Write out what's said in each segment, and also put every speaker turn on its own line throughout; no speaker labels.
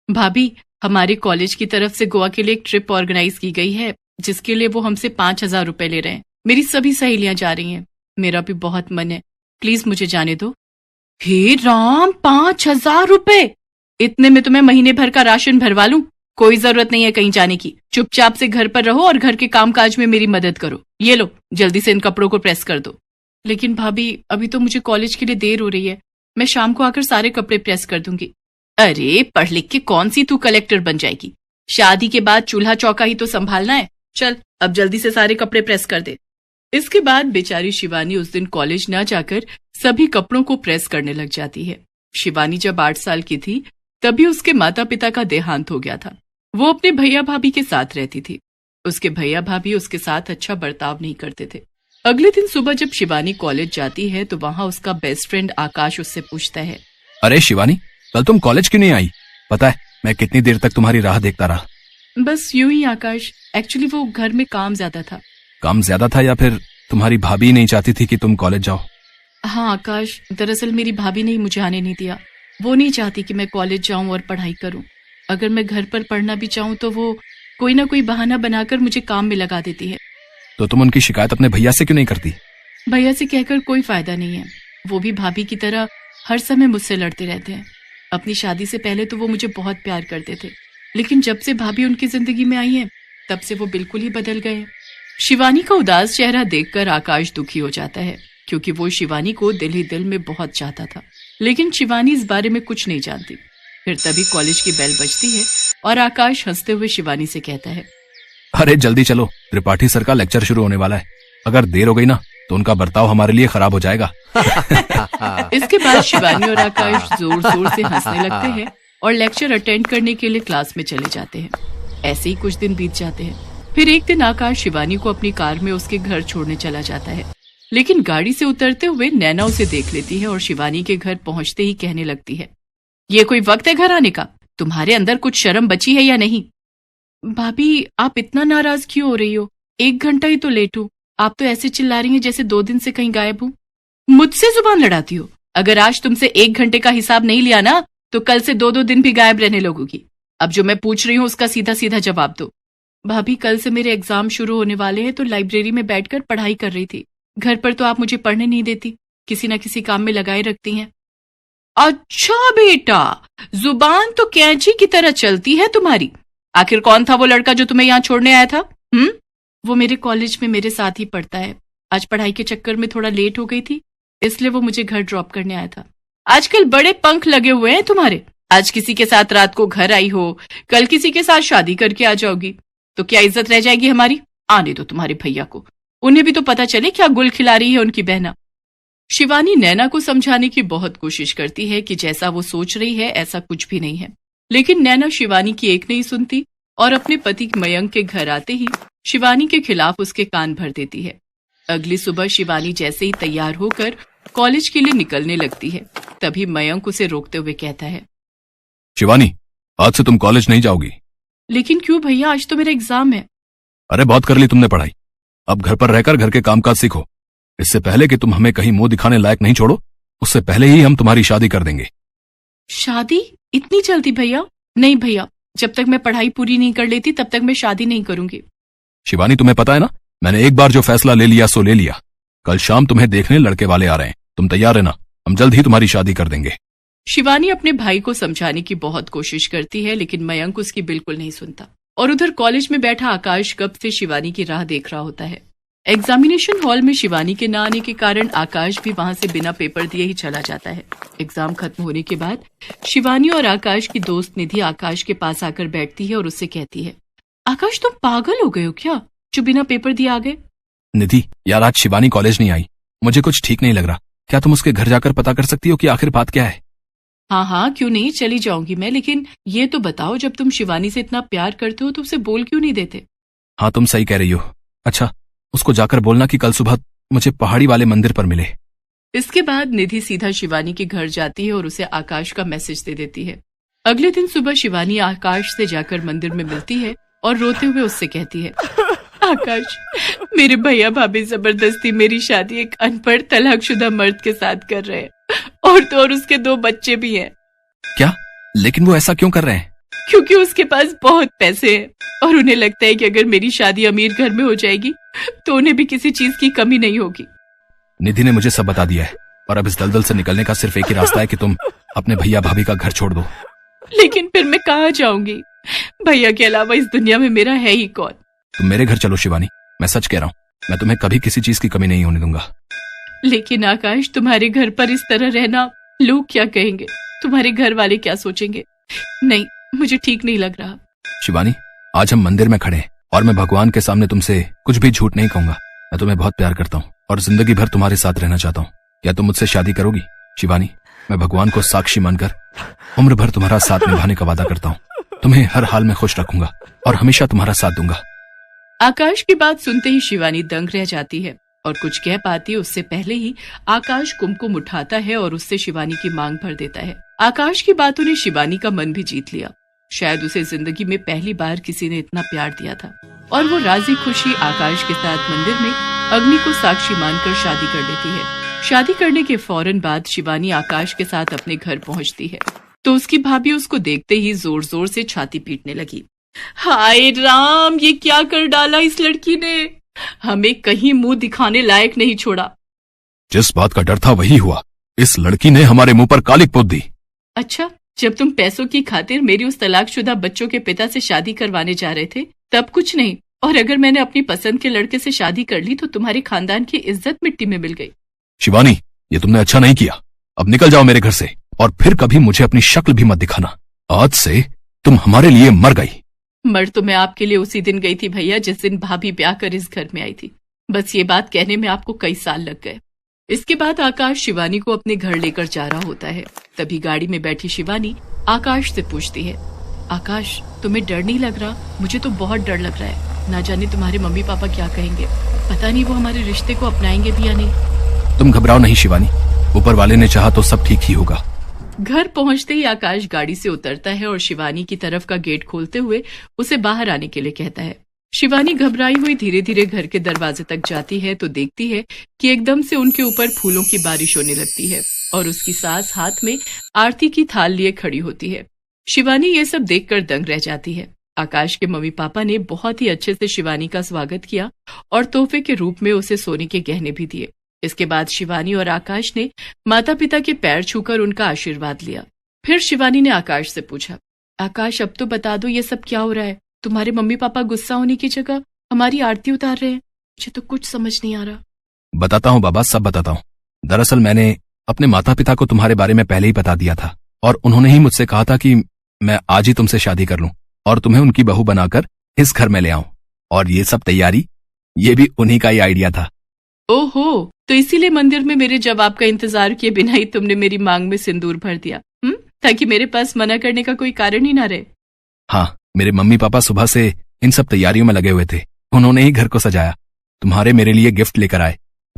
भाभी, हमारे कॉलेज की तरफ से गोवा के लिए एक ट्रिप ऑर्गेनाइज की गई है, जिसके लिए वो हमसे 5,000 रुपए ले रहे हैं। मेरी सभी सहेलियां जा रही हैं। मेरा भी बहुत मन है, प्लीज मुझे जाने दो। हे राम, 5,000 रुपए! इतने में तो मैं महीने भर का राशन भरवा लूं। कोई जरूरत नहीं है कहीं जाने की। चुपचाप से घर पर रहो और घर के कामकाज में मेरी मदद करो। ये लो, जल्दी से इन कपड़ों को प्रेस कर दो। लेकिन भाभी, अभी तो मुझे कॉलेज के लिए देर हो रही है। मैं शाम को आकर सारे कपड़े प्रेस कर दूंगी। अरे, पढ़ लिख के कौन सी तू कलेक्टर बन जाएगी? शादी के बाद चूल्हा चौका ही तो संभालना है। चल, अब जल्दी से सारे कपड़े प्रेस कर दे। इसके बाद बेचारी शिवानी उस दिन कॉलेज न जाकर सभी कपड़ों को प्रेस करने लग जाती है। शिवानी जब 8 साल की थी तभी उसके माता पिता का देहांत हो गया था। वो अपने भैया भाभी के साथ रहती थी। उसके भैया भाभी उसके साथ अच्छा बर्ताव नहीं करते थे। अगले दिन सुबह जब शिवानी कॉलेज जाती है तो वहाँ उसका बेस्ट फ्रेंड आकाश उससे पूछता है,
अरे शिवानी, कल तुम कॉलेज क्यों नहीं आई? पता है मैं कितनी देर तक तुम्हारी राह देखता रहा।
बस यूं ही आकाश, एक्चुअली वो घर में काम ज्यादा था।
काम ज्यादा था या फिर तुम्हारी भाभी नहीं चाहती थी कि तुम कॉलेज जाओ?
हाँ आकाश, दरअसल मेरी भाभी ने मुझे आने नहीं दिया। वो नहीं चाहती कि मैं कॉलेज जाऊं और पढ़ाई करूं। अगर मैं घर पर पढ़ना भी चाहूं तो वो कोई ना कोई बहाना बनाकर मुझे काम में लगा देती है।
तो तुम उनकी शिकायत अपने भैया से क्यों नहीं करती?
भैया से कहकर कोई फायदा नहीं है। वो भी भाभी की तरह हर समय मुझसे लड़ते रहते हैं। अपनी शादी से पहले तो वो मुझे बहुत प्यार करते थे, लेकिन जब से भाभी उनकी जिंदगी में आई है तब से वो बिल्कुल ही बदल गए। शिवानी का उदास चेहरा देखकर आकाश दुखी हो जाता है, क्योंकि वो शिवानी को दिल ही दिल में बहुत चाहता था। लेकिन शिवानी इस बारे में कुछ नहीं जानती। फिर तभी कॉलेज की बेल बजती है और आकाश हंसते हुए शिवानी से कहता है,
अरे जल्दी चलो, त्रिपाठी सर का लेक्चर शुरू होने वाला है। अगर देर हो गई ना तो उनका बर्ताव हमारे लिए खराब हो जाएगा।
इसके बाद शिवानी और आकाश जोर जोर से हंसने लगते हैं और लेक्चर अटेंड करने के लिए क्लास में चले जाते हैं। ऐसे ही कुछ दिन बीत जाते हैं। फिर एक दिन आकाश शिवानी को अपनी कार में उसके घर छोड़ने चला जाता है, लेकिन गाड़ी से उतरते हुए नैना उसे देख लेती है और शिवानी के घर पहुंचते ही कहने लगती है, ये कोई वक्त है घर आने का? तुम्हारे अंदर कुछ शर्म बची है या नहीं? भाभी, आप इतना नाराज क्यों हो रही हो? 1 घंटा ही तो लेट हूँ। आप तो ऐसे चिल्ला रही हैं जैसे 2 दिन से कहीं गायब हूँ। मुझसे जुबान लड़ाती हो? अगर आज तुमसे 1 घंटे का हिसाब नहीं लिया ना तो कल से 2-2 दिन भी गायब रहने लगोगी। अब जो मैं पूछ रही हूँ उसका सीधा सीधा जवाब दो। भाभी, कल से मेरे एग्जाम शुरू होने वाले हैं तो लाइब्रेरी में बैठकर पढ़ाई कर रही थी। घर पर तो आप मुझे पढ़ने नहीं देती, किसी न किसी काम में लगाए रखती हैं। अच्छा बेटा, जुबान तो कैंची की तरह चलती है तुम्हारी। आखिर कौन था वो लड़का जो तुम्हें यहाँ छोड़ने आया था? वो मेरे कॉलेज में मेरे साथ ही पढ़ता है। आज पढ़ाई के चक्कर में थोड़ा लेट हो गई थी, इसलिए वो मुझे घर ड्रॉप करने आया था। आजकल बड़े पंख लगे हुए हैं तुम्हारे। आज किसी के साथ रात को घर आई हो, कल किसी के साथ शादी करके आ जाओगी, तो क्या इज्जत रह जाएगी हमारी? आने दो तुम्हारे भैया को, उन्हें भी तो पता चले क्या गुल खिला रही है उनकी बहना। शिवानी नैना को समझाने की बहुत कोशिश करती है कि जैसा वो सोच रही है ऐसा कुछ भी नहीं है, लेकिन नैना शिवानी की एक नहीं सुनती और अपने पति मयंक के घर आते ही शिवानी के खिलाफ उसके कान भर देती है। अगली सुबह शिवानी जैसे ही तैयार होकर कॉलेज के लिए निकलने लगती है, तभी मयंक उसे रोकते हुए कहता है,
शिवानी, आज से तुम कॉलेज नहीं जाओगी।
लेकिन क्यों भैया, आज तो मेरा एग्जाम है।
अरे बहुत कर ली तुमने पढ़ाई, अब घर पर रहकर घर के कामकाज सीखो। इससे पहले कि तुम हमें कहीं मुंह दिखाने लायक नहीं छोड़ो, उससे पहले ही हम तुम्हारी शादी कर देंगे।
शादी? इतनी जल्दी भैया? नहीं भैया, जब तक मैं पढ़ाई पूरी नहीं कर लेती तब तक मैं शादी नहीं करूंगी।
शिवानी, तुम्हें पता है ना, मैंने एक बार जो फैसला ले लिया सो ले लिया। कल शाम तुम्हें देखने लड़के वाले आ रहे हैं, तुम तैयार रहना, हम जल्द ही तुम्हारी शादी कर देंगे।
शिवानी अपने भाई को समझाने की बहुत कोशिश करती है, लेकिन मयंक उसकी बिल्कुल नहीं सुनता। और उधर कॉलेज में बैठा आकाश कब से शिवानी की राह देख रहा होता है। एग्जामिनेशन हॉल में शिवानी के न आने के कारण आकाश भी वहां से बिना पेपर दिए ही चला जाता है। एग्जाम खत्म होने के बाद शिवानी और आकाश की दोस्त निधि आकाश के पास आकर बैठती है और उससे कहती है, आकाश तुम पागल हो गए हो क्या, जो बिना पेपर दिए आ गए?
निधि यार, आज शिवानी कॉलेज नहीं आई, मुझे कुछ ठीक नहीं लग रहा। क्या तुम उसके घर जाकर पता कर सकती हो कि आखिर बात क्या है?
हाँ, क्यों नहीं, चली जाऊंगी मैं, लेकिन ये तो बताओ, जब तुम शिवानी से इतना प्यार करते हो तो उसे बोल क्यों नहीं देते?
हाँ, तुम सही कह रही हो। अच्छा, उसको जाकर बोलना कि कल सुबह मुझे पहाड़ी वाले मंदिर पर मिले।
इसके बाद निधि सीधा शिवानी के घर जाती है और उसे आकाश का मैसेज दे देती है। अगले दिन सुबह शिवानी आकाश से जाकर मंदिर में मिलती है और रोते हुए उससे कहती है, आकाश, मेरे भैया भाभी जबरदस्ती मेरी शादी एक अनपढ़ तलाकशुदा मर्द के साथ कर रहे हैं, और तो और उसके 2 बच्चे भी हैं।
क्या? लेकिन वो ऐसा क्यों कर रहे हैं?
क्योंकि उसके पास बहुत पैसे हैं और उन्हें लगता है कि अगर मेरी शादी अमीर घर में हो जाएगी तो उन्हें भी किसी चीज की कमी नहीं होगी।
निधि ने मुझे सब बता दिया है और अब इस दलदल से निकलने का सिर्फ एक ही रास्ता है कि तुम अपने भैया भाभी का घर छोड़ दो।
लेकिन फिर मैं कहाँ जाऊंगी? भैया के अलावा इस दुनिया में मेरा है ही कौन?
तुम मेरे घर चलो शिवानी, मैं सच कह रहा हूँ, मैं तुम्हें कभी किसी चीज की कमी नहीं होने दूंगा।
लेकिन आकाश, तुम्हारे घर पर इस तरह रहना लोग क्या कहेंगे? तुम्हारे घर वाले क्या सोचेंगे? नहीं, मुझे ठीक नहीं लग रहा।
शिवानी, आज हम मंदिर में खड़े हैं और मैं भगवान के सामने तुमसे कुछ भी झूठ नहीं कहूंगा। मैं तुम्हें बहुत प्यार करता हूँ और जिंदगी भर तुम्हारे साथ रहना चाहता हूँ। क्या तुम मुझसे शादी करोगी? शिवानी, मैं भगवान को साक्षी मानकर उम्र भर तुम्हारा साथ निभाने का वादा करता हूँ। तुम्हें हर हाल में खुश रखूंगा और हमेशा तुम्हारा साथ दूंगा।
आकाश की बात सुनते ही शिवानी दंग रह जाती है और कुछ कह पाती है उससे पहले ही आकाश कुमकुम उठाता है और उससे शिवानी की मांग भर देता है। आकाश की बातों ने शिवानी का मन भी जीत लिया। शायद उसे जिंदगी में पहली बार किसी ने इतना प्यार दिया था और वो राजी खुशी आकाश के साथ मंदिर में अग्नि को साक्षी मानकर शादी कर लेती है। शादी करने के फौरन बाद शिवानी आकाश के साथ अपने घर पहुंचती है तो उसकी भाभी उसको देखते ही जोर जोर से छाती पीटने लगी। हाय राम, ये क्या कर डाला इस लड़की ने, हमें कहीं मुंह दिखाने लायक नहीं छोड़ा।
जिस बात का डर था वही हुआ, इस लड़की ने हमारे मुंह पर कालिक पोत दी।
अच्छा, जब तुम पैसों की खातिर मेरी उस तलाकशुदा बच्चों के पिता से शादी करवाने जा रहे थे तब कुछ नहीं, और अगर मैंने अपनी पसंद के लड़के से शादी कर ली तो तुम्हारे खानदान की इज्जत मिट्टी में मिल गई।
शिवानी, ये तुमने अच्छा नहीं किया। अब निकल जाओ मेरे घर से और फिर कभी मुझे अपनी शक्ल भी मत दिखाना। आज से तुम हमारे लिए मर गई।
मर तो मैं आपके लिए उसी दिन गई थी भैया जिस दिन भाभी ब्याह कर इस घर में आई थी। बस ये बात कहने में आपको कई साल लग गए। इसके बाद आकाश शिवानी को अपने घर लेकर जा रहा होता है। तभी गाड़ी में बैठी शिवानी आकाश से पूछती है, आकाश, तुम्हें डर नहीं लग रहा? मुझे तो बहुत डर लग रहा है। ना जाने तुम्हारे मम्मी पापा क्या कहेंगे, पता नहीं वो हमारे रिश्ते को अपनाएंगे भी या नहीं।
तुम घबराओ नहीं शिवानी, ऊपर वाले ने चाहा तो सब ठीक ही होगा।
घर पहुंचते ही आकाश गाड़ी से उतरता है और शिवानी की तरफ का गेट खोलते हुए उसे बाहर आने के लिए कहता है। शिवानी घबराई हुई धीरे धीरे घर के दरवाजे तक जाती है तो देखती है कि एकदम से उनके ऊपर फूलों की बारिश होने लगती है और उसकी सास हाथ में आरती की थाल लिए खड़ी होती है। शिवानी ये सब देखकर दंग रह जाती है। आकाश के मम्मी पापा ने बहुत ही अच्छे से शिवानी का स्वागत किया और तोहफे के रूप में उसे सोने के गहने भी दिए। इसके बाद शिवानी और आकाश ने माता पिता के पैर छूकर उनका आशीर्वाद लिया। फिर शिवानी ने आकाश से पूछा, आकाश, अब तो बता दो ये सब क्या हो रहा है? तुम्हारे मम्मी पापा गुस्सा होने की जगह हमारी आरती उतार रहे हैं। मुझे तो कुछ समझ नहीं आ रहा।
बताता हूँ बाबा, सब बताता हूँ। दरअसल मैंने अपने माता पिता को तुम्हारे बारे में पहले ही बता दिया था और उन्होंने ही मुझसे कहा था कि मैं आज ही तुमसे शादी कर लूं और तुम्हें उनकी बहू बनाकर इस घर में ले आऊं। और ये सब तैयारी, ये भी उन्हीं का ही आइडिया था।
ओहो, तो इसीलिए मंदिर में मेरे जवाब का इंतजार किए बिना ही तुमने मेरी मांग में सिंदूर भर दिया, ताकि मेरे पास मना करने का कोई कारण ही ना रहे।
हाँ, मेरे मम्मी पापा सुबह से इन सब तैयारियों में लगे हुए थे। उन्होंने ही घर को सजाया, तुम्हारे मेरे लिए गिफ्ट लेकर आए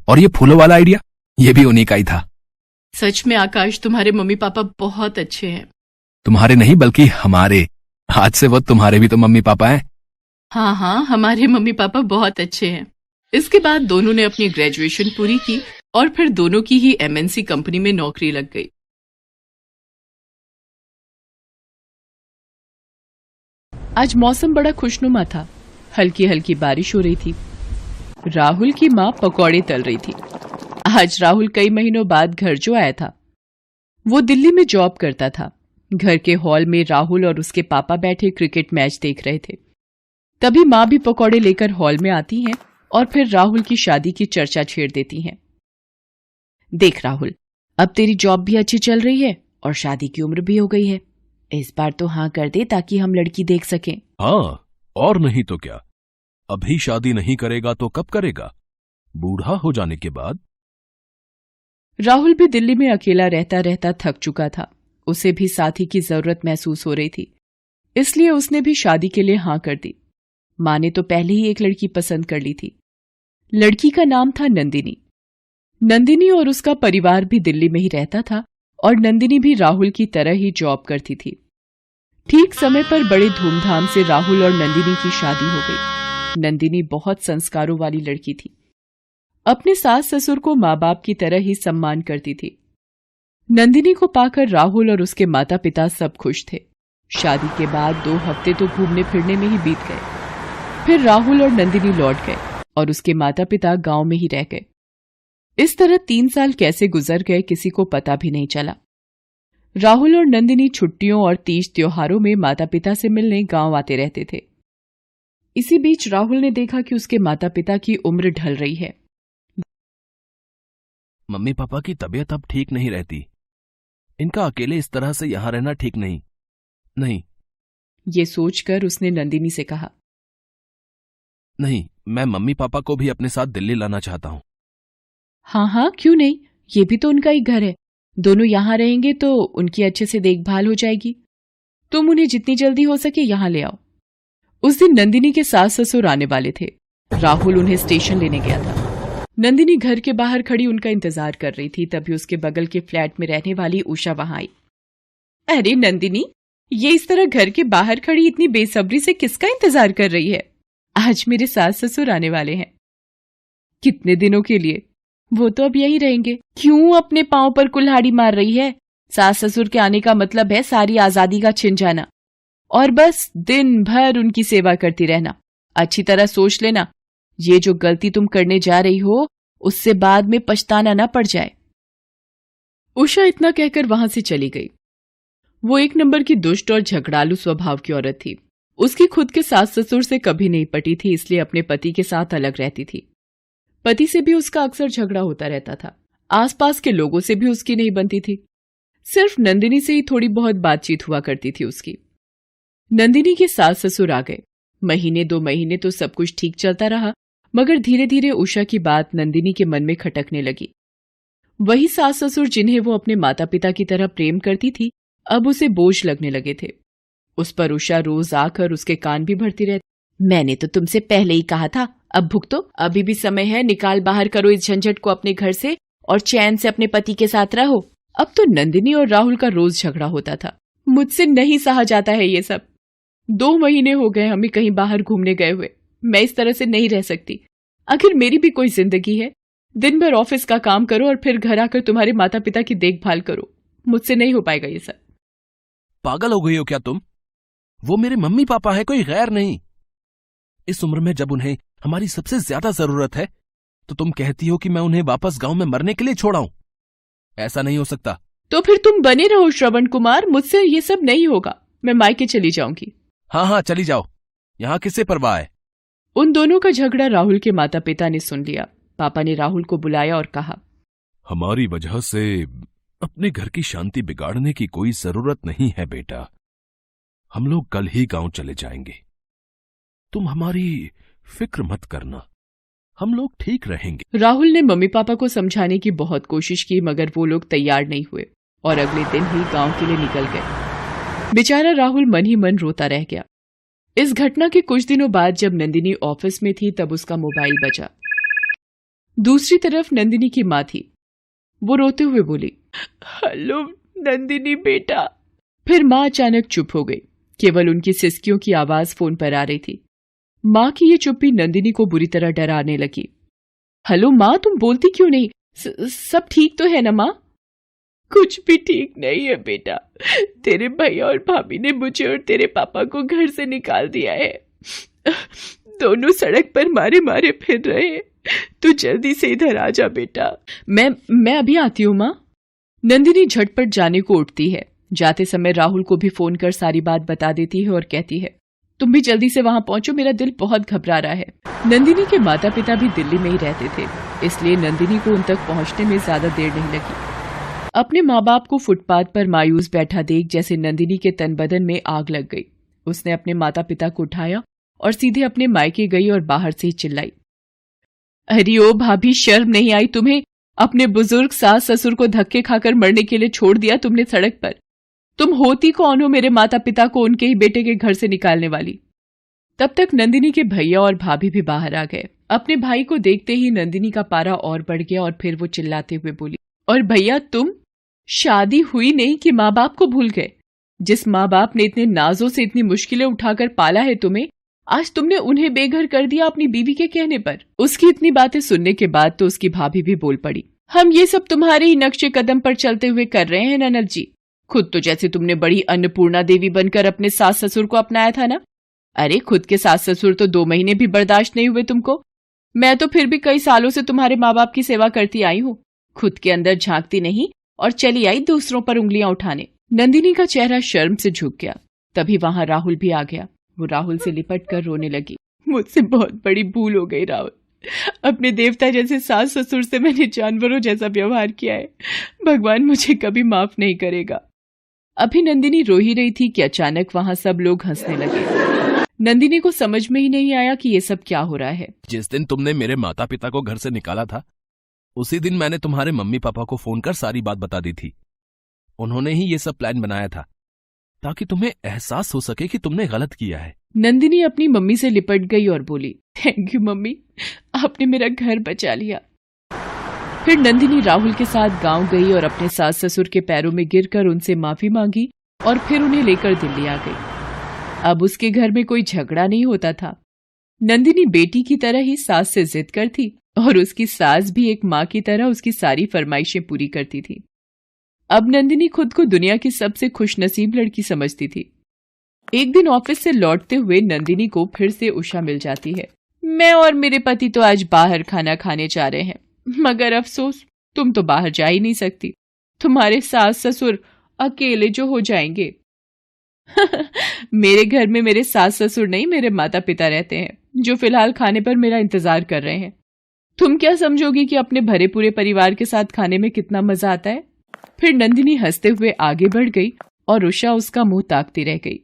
और ये फूलों वाला आइडिया, ये भी उन्हीं का ही था।
सच में आकाश, तुम्हारे मम्मी पापा बहुत अच्छे हैं।
तुम्हारे नहीं बल्कि हमारे। आज से वो तुम्हारे भी तो मम्मी पापा हैं।
हाँ हाँ, हमारे मम्मी पापा बहुत अच्छे हैं। इसके बाद दोनों ने अपनी ग्रेजुएशन पूरी की और फिर दोनों की ही एमएनसी कंपनी में नौकरी लग गई। आज मौसम बड़ा खुशनुमा था। हल्की हल्की बारिश हो रही थी। राहुल की माँ पकौड़े तल रही थी। आज राहुल कई महीनों बाद घर जो आया था। वो दिल्ली में जॉब करता था। घर के हॉल में राहुल और उसके पापा बैठे क्रिकेट मैच देख रहे थे। तभी माँ भी पकौड़े लेकर हॉल में आती हैं और फिर राहुल की शादी की चर्चा छेड़ देती हैं। देख राहुल, अब तेरी जॉब भी अच्छी चल रही है और शादी की उम्र भी हो गई है। इस बार तो हाँ कर दे ताकि हम लड़की देख सकें।
हाँ, और नहीं तो क्या। अभी शादी नहीं करेगा तो कब करेगा? बूढ़ा हो जाने के बाद।
राहुल भी दिल्ली में अकेला रहता रहता थक चुका था। उसे भी साथी की जरूरत महसूस हो रही थी, इसलिए उसने भी शादी के लिए हाँ कर दी। माँ ने तो पहले ही एक लड़की पसंद कर ली थी। लड़की का नाम था नंदिनी। नंदिनी और उसका परिवार भी दिल्ली में ही रहता था और नंदिनी भी राहुल की तरह ही जॉब करती थी। ठीक समय पर बड़े धूमधाम से राहुल और नंदिनी की शादी हो गई। नंदिनी बहुत संस्कारों वाली लड़की थी। अपने सास ससुर को माँ बाप की तरह ही सम्मान करती थी। नंदिनी को पाकर राहुल और उसके माता पिता सब खुश थे। शादी के बाद 2 हफ्ते तो घूमने फिरने में ही बीत गए। फिर राहुल और नंदिनी लौट गए और उसके माता पिता गांव में ही रह गए। इस तरह 3 साल कैसे गुजर गए किसी को पता भी नहीं चला। राहुल और नंदिनी छुट्टियों और तीज त्योहारों में माता पिता से मिलने गांव आते रहते थे। इसी बीच राहुल ने देखा कि उसके माता पिता की उम्र ढल रही है।
मम्मी पापा की तबीयत अब ठीक नहीं रहती। इनका अकेले इस तरह से यहां रहना ठीक नहीं।
ये सोचकर उसने नंदिनी से कहा,
नहीं, मैं मम्मी पापा को भी अपने साथ दिल्ली लाना चाहता हूं।
हाँ, क्यों नहीं, ये भी तो उनका ही घर है। दोनों यहाँ रहेंगे तो उनकी अच्छे से देखभाल हो जाएगी। तुम उन्हें जितनी जल्दी हो सके यहाँ ले आओ। उस दिन नंदिनी के सास ससुर आने वाले थे। राहुल उन्हें स्टेशन लेने गया था। नंदिनी घर के बाहर खड़ी उनका इंतजार कर रही थी। तभी उसके बगल के फ्लैट में रहने वाली उषा वहां आई। अरे नंदिनी, ये इस तरह घर के बाहर खड़ी इतनी बेसब्री से किसका इंतजार कर रही है? आज मेरे सास ससुर आने वाले हैं। कितने दिनों के लिए? वो तो अब यही रहेंगे। क्यों अपने पांव पर कुल्हाड़ी मार रही है? सास ससुर के आने का मतलब है सारी आजादी का छिन जाना और बस दिन भर उनकी सेवा करती रहना। अच्छी तरह सोच लेना, ये जो गलती तुम करने जा रही हो उससे बाद में पछताना ना पड़ जाए। उषा इतना कहकर वहां से चली गई। वो 1 नंबर की दुष्ट और झगड़ालू स्वभाव की औरत थी। उसकी खुद के सास ससुर से कभी नहीं पटी थी, इसलिए अपने पति के साथ अलग रहती थी। पति से भी उसका अक्सर झगड़ा होता रहता था। आसपास के लोगों से भी उसकी नहीं बनती थी। सिर्फ नंदिनी से ही थोड़ी बहुत बातचीत हुआ करती थी उसकी। नंदिनी के सास ससुर आ गए। महीने 2 महीने तो सब कुछ ठीक चलता रहा, मगर धीरे धीरे उषा की बात नंदिनी के मन में खटकने लगी। वही सास ससुर जिन्हें वो अपने माता पिता की तरह प्रेम करती थी, अब उसे बोझ लगने लगे थे। उस पर उषा रोज आकर उसके कान भी भरती रहती। मैंने तो तुमसे पहले ही कहा था, अब भुगतो, अभी भी समय है, निकाल बाहर करो इस झंझट को अपने घर से और चैन से अपने पति के साथ रहो। अब तो नंदिनी और राहुल का रोज झगड़ा होता था। मुझसे नहीं सहा जाता है ये सब। 2 महीने हो गए हमें कहीं बाहर घूमने गए हुए। मैं इस तरह से नहीं रह सकती। आखिर मेरी भी कोई जिंदगी है। दिन भर ऑफिस का काम करो और फिर घर आकर तुम्हारे माता पिता की देखभाल करो। मुझसे नहीं हो पाएगा ये सब।
पागल हो गई हो क्या तुम? वो मेरे मम्मी पापा है, कोई गैर नहीं। इस उम्र में जब उन्हें हमारी सबसे ज्यादा जरूरत है तो तुम कहती हो कि मैं उन्हें वापस गांव में मरने के लिए छोड़ाऊं। ऐसा नहीं हो सकता।
तो फिर तुम बने रहो श्रवण कुमार, मुझसे ये सब नहीं होगा। मैं मायके चली जाऊंगी।
हाँ, चली जाओ, यहाँ किससे परवाह है।
उन दोनों का झगड़ा राहुल के माता पिता ने सुन लिया। पापा ने राहुल को बुलाया और कहा,
हमारी वजह से अपने घर की शांति बिगाड़ने की कोई जरूरत नहीं है बेटा। हम लोग कल ही गांव चले जाएंगे। तुम हमारी फिक्र मत करना, हम लोग ठीक रहेंगे।
राहुल ने मम्मी पापा को समझाने की बहुत कोशिश की, मगर वो लोग तैयार नहीं हुए और अगले दिन ही गांव के लिए निकल गए। बेचारा राहुल मन ही मन रोता रह गया। इस घटना के कुछ दिनों बाद जब नंदिनी ऑफिस में थी तब उसका मोबाइल बजा। दूसरी तरफ नंदिनी की माँ थी। वो रोते हुए बोली, हेलो नंदिनी बेटा। फिर माँ अचानक चुप हो गई। केवल उनकी सिसकियों की आवाज फोन पर आ रही थी। माँ की ये चुप्पी नंदिनी को बुरी तरह डराने लगी। हेलो माँ, तुम बोलती क्यों नहीं? सब ठीक तो है ना माँ? कुछ भी ठीक नहीं है बेटा। तेरे भैया और भाभी ने मुझे और तेरे पापा को घर से निकाल दिया है। दोनों सड़क पर मारे मारे फिर रहे हैं। तू जल्दी से इधर आ जा बेटा। मैं अभी आती हूँ माँ। नंदिनी झटपट जाने को उठती है। जाते समय राहुल को भी फोन कर सारी बात बता देती है और कहती है, तुम भी जल्दी से वहां पहुंचो, मेरा दिल बहुत घबरा रहा है। नंदिनी के माता पिता भी दिल्ली में ही रहते थे, इसलिए नंदिनी को उन तक पहुंचने में ज्यादा देर नहीं लगी। अपने माँ बाप को फुटपाथ पर मायूस बैठा देख जैसे नंदिनी के तन बदन में आग लग गई। उसने अपने माता पिता को उठाया और सीधे अपने मायके गई और बाहर से ही चिल्लाई, अरे ओ भाभी, शर्म नहीं आई तुम्हें? अपने बुजुर्ग सास ससुर को धक्के खाकर मरने के लिए छोड़ दिया तुमने सड़क पर। तुम होती कौन हो मेरे माता पिता को उनके ही बेटे के घर से निकालने वाली? तब तक नंदिनी के भैया और भाभी भी बाहर आ गए। अपने भाई को देखते ही नंदिनी का पारा और बढ़ गया और फिर वो चिल्लाते हुए बोली, और भैया तुम? शादी हुई नहीं कि माँ बाप को भूल गए? जिस माँ बाप ने इतने नाजों से इतनी मुश्किलें उठाकर पाला है तुम्हें, आज तुमने उन्हें बेघर कर दिया अपनी बीवी के कहने पर। उसकी इतनी बातें सुनने के बाद तो उसकी भाभी भी बोल पड़ी, हम ये सब तुम्हारे ही नक्शे कदम पर चलते हुए कर रहे हैं ननद जी। खुद तो जैसे तुमने बड़ी अन्नपूर्णा देवी बनकर अपने सास ससुर को अपनाया था ना। अरे खुद के सास ससुर तो 2 महीने भी बर्दाश्त नहीं हुए तुमको। मैं तो फिर भी कई सालों से तुम्हारे माँ बाप की सेवा करती आई हूँ। खुद के अंदर झांकती नहीं और चली आई दूसरों पर उंगलियां उठाने। नंदिनी का चेहरा शर्म से झुक गया। तभी वहां राहुल भी आ गया। वो राहुल से लिपट कर रोने लगी। मुझसे बहुत बड़ी भूल हो गई राहुल। अपने देवता जैसे सास ससुर से मैंने जानवरों जैसा व्यवहार किया है। भगवान मुझे कभी माफ नहीं करेगा। अभी नंदिनी रो ही रही थी कि अचानक वहां सब लोग हंसने लगे। नंदिनी को समझ में ही नहीं आया कि ये सब क्या हो रहा है।
जिस दिन तुमने मेरे माता पिता को घर से निकाला था, उसी दिन मैंने तुम्हारे मम्मी पापा को फोन कर सारी बात बता दी थी। उन्होंने ही ये सब प्लान बनाया था ताकि तुम्हें एहसास हो सके कि तुमने गलत किया है।
नंदिनी अपनी मम्मी से लिपट गई और बोली, थैंक यू मम्मी, आपने मेरा घर बचा लिया। फिर नंदिनी राहुल के साथ गांव गई और अपने सास ससुर के पैरों में गिरकर उनसे माफी मांगी और फिर उन्हें लेकर दिल्ली आ गई। अब उसके घर में कोई झगड़ा नहीं होता था। नंदिनी बेटी की तरह ही सास से जिद करती और उसकी सास भी एक माँ की तरह उसकी सारी फरमाइशें पूरी करती थी। अब नंदिनी खुद को दुनिया की सबसे खुशनसीब लड़की समझती थी। एक दिन ऑफिस से लौटते हुए नंदिनी को फिर से उषा मिल जाती है। मैं और मेरे पति तो आज बाहर खाना खाने जा रहे हैं, मगर अफसोस तुम तो बाहर जा ही नहीं सकती। तुम्हारे सास ससुर अकेले जो हो जाएंगे। मेरे घर में मेरे सास ससुर नहीं, मेरे माता पिता रहते हैं, जो फिलहाल खाने पर मेरा इंतजार कर रहे हैं। तुम क्या समझोगी कि अपने भरे पूरे परिवार के साथ खाने में कितना मजा आता है। फिर नंदिनी हंसते हुए आगे बढ़ गई और उषा उसका मुंह ताकती रह गई।